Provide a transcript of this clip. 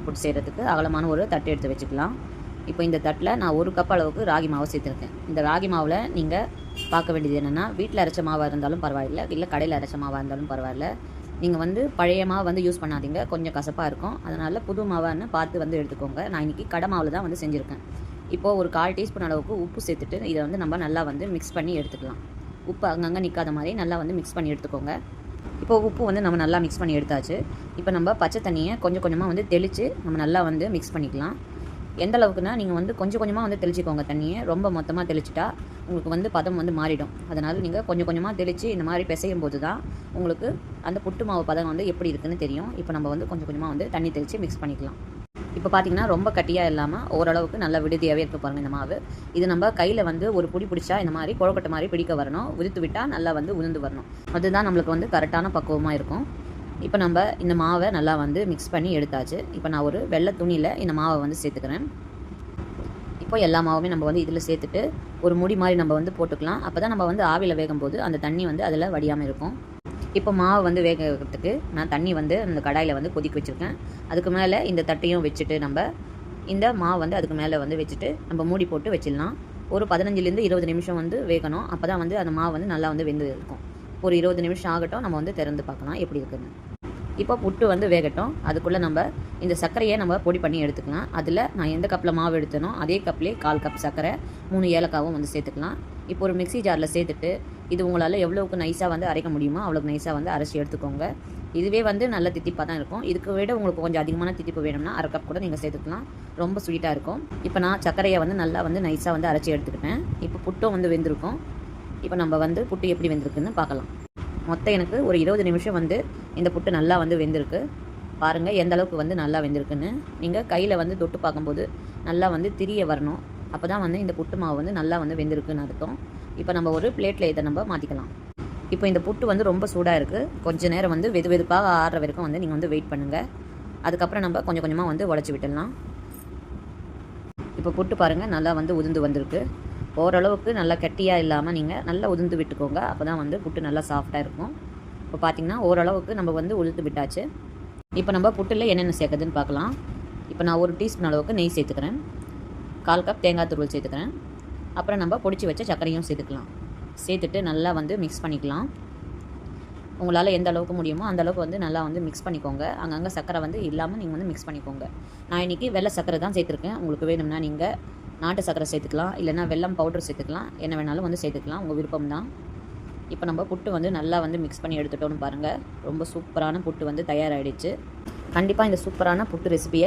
புட்டு செய்கிறதுக்கு அகலமான ஒரு தட்டு எடுத்து வச்சுக்கலாம். இப்போ இந்த தட்டில் நான் 1 கப் அளவுக்கு ராகி மாவை சேர்த்துருக்கேன். இந்த ராகி மாவில் நீங்கள் பார்க்க வேண்டியது என்னென்னா, வீட்டில் அரைச்ச மாவாக இருந்தாலும் பரவாயில்லை, இல்லை கடையில் அரைச்ச மாவாக இருந்தாலும் பரவாயில்ல. நீங்கள் வந்து பழைய மாவு வந்து யூஸ் பண்ணாதீங்க, கொஞ்சம் கசப்பாக இருக்கும். அதனால் புது மாவான்னு பார்த்து வந்து எடுத்துக்கோங்க. நான் இன்றைக்கி கடை மாவில் தான் வந்து செஞ்சுருக்கேன். இப்போது ஒரு 1/4 டீஸ்பூன் அளவுக்கு உப்பு சேர்த்துட்டு இதை வந்து நம்ம நல்லா வந்து மிக்ஸ் பண்ணி எடுத்துக்கலாம். உப்பு அங்கங்கே நிற்காத மாதிரி நல்லா வந்து மிக்ஸ் பண்ணி எடுத்துக்கோங்க. இப்போ உப்பு வந்து நம்ம நல்லா மிக்ஸ் பண்ணி எடுத்தாச்சு. இப்போ நம்ம பச்சை தண்ணியை கொஞ்சம் கொஞ்சமாக வந்து தெளித்து நம்ம நல்லா வந்து மிக்ஸ் பண்ணிக்கலாம். எந்த அளவுக்குன்னா, நீங்கள் வந்து கொஞ்சம் கொஞ்சமாக வந்து தெளிச்சிக்கோங்க தண்ணியை. ரொம்ப மொத்தமாக தெளிச்சிட்டா உங்களுக்கு வந்து பதம் வந்து மாறிடும். அதனால் நீங்கள் கொஞ்சம் கொஞ்சமாக தெளித்து இந்த மாதிரி பிசையும் போது தான் உங்களுக்கு அந்த புட்டு மாவு பதம் வந்து எப்படி இருக்குதுன்னு தெரியும். இப்போ நம்ம வந்து கொஞ்சம் கொஞ்சமாக வந்து தண்ணி தெளித்து மிக்ஸ் பண்ணிக்கலாம். இப்போ பார்த்தீங்கன்னா ரொம்ப கட்டியாக இல்லாமல் ஓரளவுக்கு நல்லா விடுதியாகவே இருக்குது பாருங்கள் இந்த மாவு. இது நம்ம கையில் வந்து ஒரு பிடி பிடிச்சா இந்த மாதிரி கொழுக்கட்டை மாதிரி பிடிக்க வரணும். உதிர்த்து விட்டால் நல்லா வந்து உதிர்ந்து வரணும். அதுதான் நம்மளுக்கு வந்து கரெக்டான பக்குவமாக இருக்கும். இப்போ நம்ம இந்த மாவை நல்லா வந்து மிக்ஸ் பண்ணி எடுத்தாச்சு. இப்போ நான் ஒரு வெள்ளை துணியில் இந்த மாவை வந்து சேர்த்துக்கிறேன். இப்போ எல்லா மாவுமே நம்ம வந்து இதில் சேர்த்துட்டு ஒரு முடி மாதிரி நம்ம வந்து போட்டுக்கலாம். அப்போ தான் நம்ம வந்து ஆவியில் வேகும்போது அந்த தண்ணி வந்து அதில் வடியாமல் இருக்கும். இப்போ மாவு வந்து வேக வைக்கிறதுக்கு நான் தண்ணி வந்து அந்த கடாயில் வந்து கொதிக்க வச்சுருக்கேன். அதுக்கு மேலே இந்த தட்டையும் வச்சுட்டு நம்ம இந்த மாவு வந்து அதுக்கு மேலே வந்து வச்சுட்டு நம்ம மூடி போட்டு வச்சிடலாம். ஒரு 15லேருந்து 20 நிமிஷம் வந்து வேகணும். அப்போ தான் வந்து அந்த மாவு வந்து நல்லா வந்து வெந்து இருக்கும். ஒரு 20 நிமிஷம் ஆகட்டும், நம்ம வந்து திறந்து பார்க்கலாம் எப்படி இருக்குன்னு. இப்போ புட்டு வந்து வேகட்டும். அதுக்குள்ளே நம்ம இந்த சர்க்கரையை நம்ம பொடி பண்ணி எடுத்துக்கலாம். அதில் நான் எந்த கப்பில் மாவு எடுத்தனோ அதே கப்லேயே 1/4 கப் சர்க்கரை, 3 ஏலக்காவும் வந்து சேர்த்துக்கலாம். இப்போ ஒரு மிக்ஸி ஜாரில் சேர்த்துட்டு இது உங்களால் எவ்வளோக்கு நைஸாக வந்து அரைக்க முடியுமோ அவ்வளோக்கு நைஸாக வந்து அரைச்சி எடுத்துக்கோங்க. இதுவே வந்து நல்ல தித்திப்பாக தான் இருக்கும். இதுக்கு விட உங்களுக்கு கொஞ்சம் அதிகமான தித்திப்பு வேணும்னா 1/2 கப் கூட நீங்கள் சேர்த்துக்கலாம். ரொம்ப ஸ்வீட்டாக இருக்கும். இப்போ நான் சர்க்கரையை வந்து நல்லா வந்து நைஸாக வந்து அரைச்சி எடுத்துக்கிட்டேன். இப்போ புட்டும் வந்து வெந்திருக்கும். இப்போ நம்ம வந்து புட்டு எப்படி வெந்திருக்குன்னு பார்க்கலாம். மொத்தம் எனக்கு ஒரு 20 நிமிஷம் வந்து இந்த புட்டு நல்லா வந்து வெந்திருக்கு. பாருங்கள் எந்த அளவுக்கு வந்து நல்லா வெந்திருக்குன்னு. நீங்கள் கையில் வந்து தொட்டு பார்க்கும்போது நல்லா வந்து திரிய வரணும். அப்போ தான் வந்து இந்த புட்டு மாவு வந்து நல்லா வந்து வெந்திருக்குன்னு அர்த்தம். இப்போ நம்ம ஒரு பிளேட்டில் இதை நம்ம மாற்றிக்கலாம். இப்போ இந்த புட்டு வந்து ரொம்ப சூடாக இருக்குது. கொஞ்சம் நேரம் வந்து வெதுப்பாக ஆறுற வரைக்கும் வந்து நீங்கள் வந்து வெயிட் பண்ணுங்கள். அதுக்கப்புறம் நம்ம கொஞ்சம் கொஞ்சமாக வந்து உடச்சி விட்டுடலாம். இப்போ புட்டு பாருங்கள் நல்லா வந்து உதிர்ந்து வந்திருக்கு. ஓரளவுக்கு நல்லா கட்டியாக இல்லாமல் நீங்கள் நல்லா உதிர்ந்து விட்டுக்கோங்க. அப்போ தான் வந்து புட்டு நல்லா சாஃப்டாக இருக்கும். இப்போ பார்த்திங்கன்னா ஓரளவுக்கு நம்ம வந்து உதிர்த்து விட்டாச்சு. இப்போ நம்ம புட்டில் என்னென்ன சேர்க்குதுன்னு பார்க்கலாம். இப்போ நான் 1 டீஸ்பூன் அளவுக்கு நெய் சேர்த்துக்கிறேன். 1/4 கப் தேங்காய் துருவல் சேர்த்துக்கிறேன். அப்புறம் நம்ம பொடிச்சு வச்ச சர்க்கரையும் சேர்த்துக்கலாம். சேர்த்துட்டு நல்லா வந்து மிக்ஸ் பண்ணிக்கலாம். உங்களால் எந்த அளவுக்கு முடியுமோ அந்த அளவுக்கு வந்து நல்லா வந்து மிக்ஸ் பண்ணிக்கோங்க. அங்கங்கே சர்க்கரை வந்து இல்லாமல் நீங்கள் வந்து மிக்ஸ் பண்ணிக்கோங்க. நான் இன்றைக்கி வெள்ளை சர்க்கரை தான் சேர்த்துருக்கேன். உங்களுக்கு வேணும்னா நீங்கள் நாட்டு சர்க்கரை சேர்த்துக்கலாம், இல்லைனா வெல்லம் பவுடர் சேர்த்துக்கலாம். என்ன வேணாலும் வந்து சேர்த்துக்கலாம், உங்கள் விருப்பம் தான். இப்போ நம்ம புட்டு வந்து நல்லா வந்து மிக்ஸ் பண்ணி எடுத்துட்டோன்னு பாருங்கள். ரொம்ப சூப்பரான புட்டு வந்து தயாராகிடுச்சு. கண்டிப்பாக இந்த சூப்பரான புட்டு ரெசிபியை